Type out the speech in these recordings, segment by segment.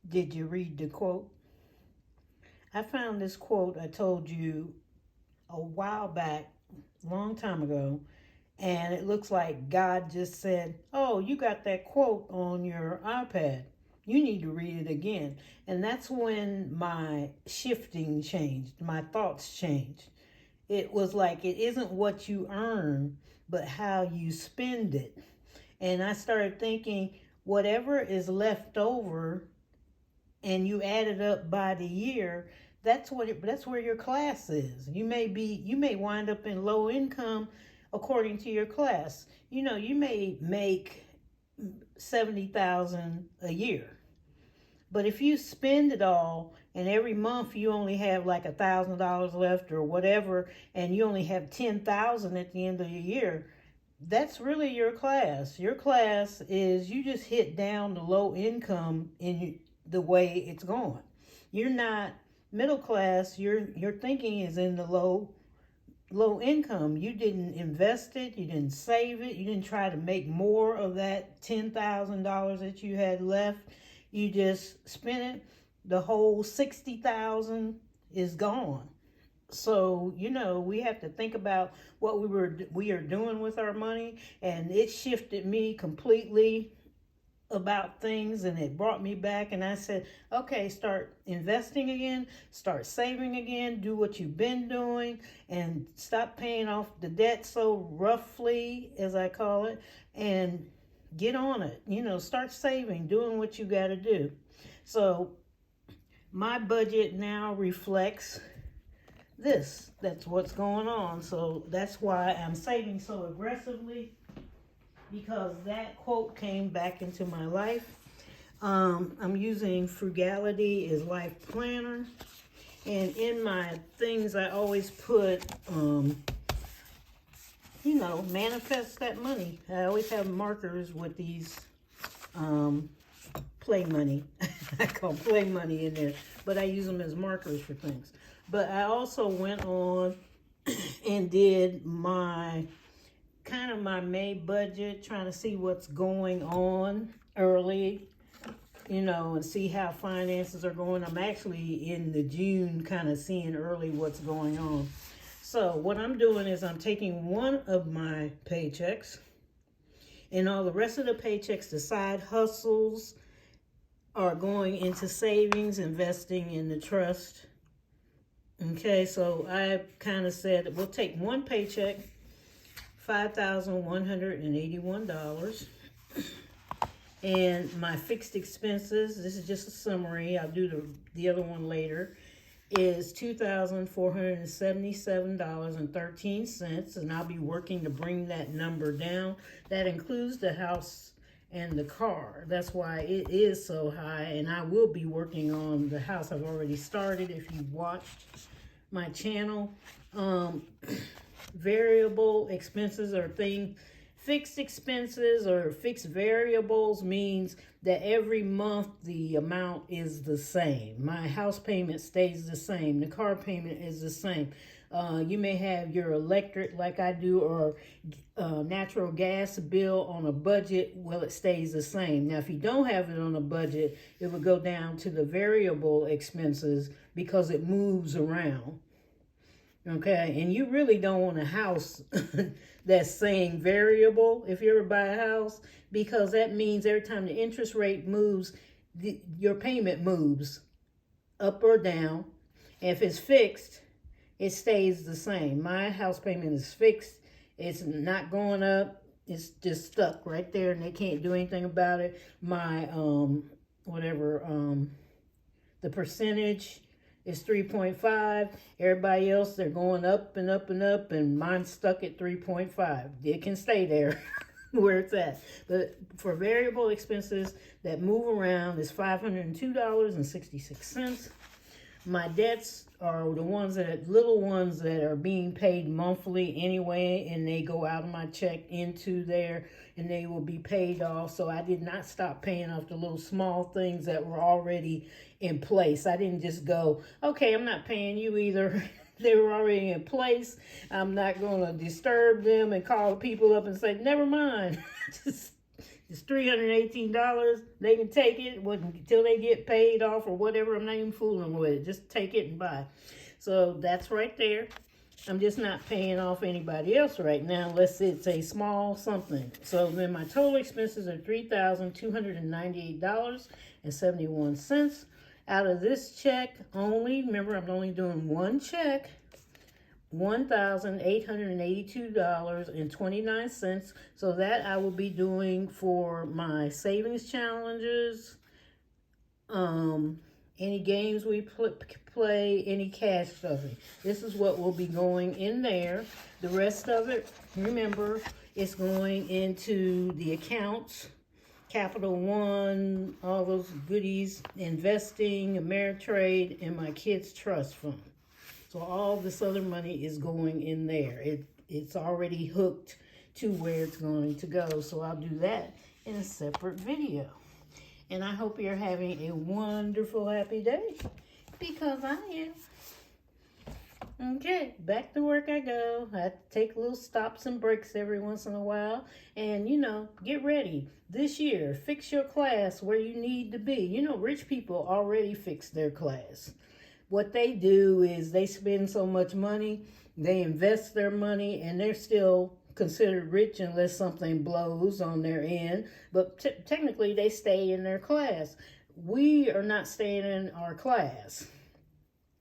Did you read the quote? I found this quote I told you a while back, long time ago, and it looks like God just said, "Oh, you got that quote on your iPad. You need to read it again." And that's when my shifting changed, my thoughts changed. It was like it isn't what you earn, but how you spend it. And I started thinking, whatever is left over and you add it up by the year, that's where your class is. You may wind up in low income according to your class. You may make 70,000 a year. But if you spend it all and every month you only have like $1,000 left or whatever, and you only have 10,000 at the end of the year, that's really your class. Your class is you just hit down the low income in the way it's going. You're not middle class. Your thinking is in the low income. You didn't invest it. You didn't save it. You didn't try to make more of that $10,000 that you had left. You just spent it. The whole 60,000 is gone. So we have to think about what we are doing with our money, and it shifted me completely about things, and it brought me back, and I said, okay, start investing again, start saving again, do what you've been doing, and stop paying off the debt so roughly, as I call it, and get on it. Start saving, doing what you got to do. So my budget now reflects this. That's what's going on. So that's why I'm saving so aggressively, because that quote came back into my life. I'm using Frugality as Life Planner. And in my things, I always put, manifest that money. I always have markers with these play money. I call play money in there, but I use them as markers for things. But I also went on and did my May budget, trying to see what's going on early, and see how finances are going. I'm actually in the June kind of seeing early what's going on. So what I'm doing is I'm taking one of my paychecks, and all the rest of the paychecks, the side hustles, are going into savings, investing in the trust. Okay, so I kind of said we'll take one paycheck, $5,181. And my fixed expenses, this is just a summary, I'll do the other one later, is $2,477.13, and I'll be working to bring that number down. That includes the house and the car. That's why it is so high, and I will be working on the house. I've already started, if you watched my channel. Variable expenses are fixed expenses or fixed variables means that every month the amount is the same. My house payment stays the same. The car payment is the same. You may have your electric, like I do, or natural gas bill on a budget. Well, it stays the same. Now, if you don't have it on a budget, it would go down to the variable expenses because it moves around. Okay, and you really don't want a house that's saying variable if you ever buy a house, because that means every time the interest rate moves, your payment moves up or down. If it's fixed, it stays the same. My house payment is fixed. It's not going up. It's just stuck right there, and they can't do anything about it. My the percentage is 3.5. Everybody else, they're going up and up and up, and mine's stuck at 3.5. It can stay there where it's at. But for variable expenses that move around is $502.66. My debts are the little ones that are being paid monthly anyway, and they go out of my check into there, and they will be paid off. So I did not stop paying off the little small things that were already in place. I didn't just go, okay, I'm not paying you either. They were already in place. I'm not going to disturb them and call people up and say, never mind. Just It's $318. They can take it until they get paid off or whatever. I'm not even fooling with it. Just take it and buy. So that's right there. I'm just not paying off anybody else right now unless it's a small something. So then my total expenses are $3,298.71. Out of this check only, remember I'm only doing one check, $1,882.29. So that I will be doing for my savings challenges, any games we play, any cash stuffing. This is what will be going in there. The rest of it, remember, it's going into the accounts, Capital One, all those goodies, investing, Ameritrade, and my kids' trust fund. So all this other money is going in there. It's already hooked to where it's going to go. So I'll do that in a separate video. And I hope you're having a wonderful, happy day, because I am. Okay, back to work I go. I take little stops and breaks every once in a while. And, get ready. This year, fix your class where you need to be. Rich people already fix their class. What they do is they spend so much money, they invest their money, and they're still considered rich unless something blows on their end. But technically, they stay in their class. We are not staying in our class,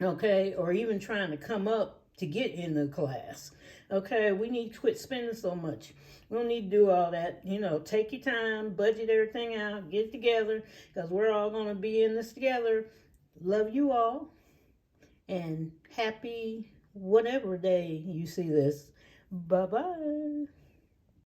okay, or even trying to come up to get in the class. Okay, we need to quit spending so much. We don't need to do all that. Take your time, budget everything out, get it together, because we're all going to be in this together. Love you all, and happy whatever day you see this. Bye-bye.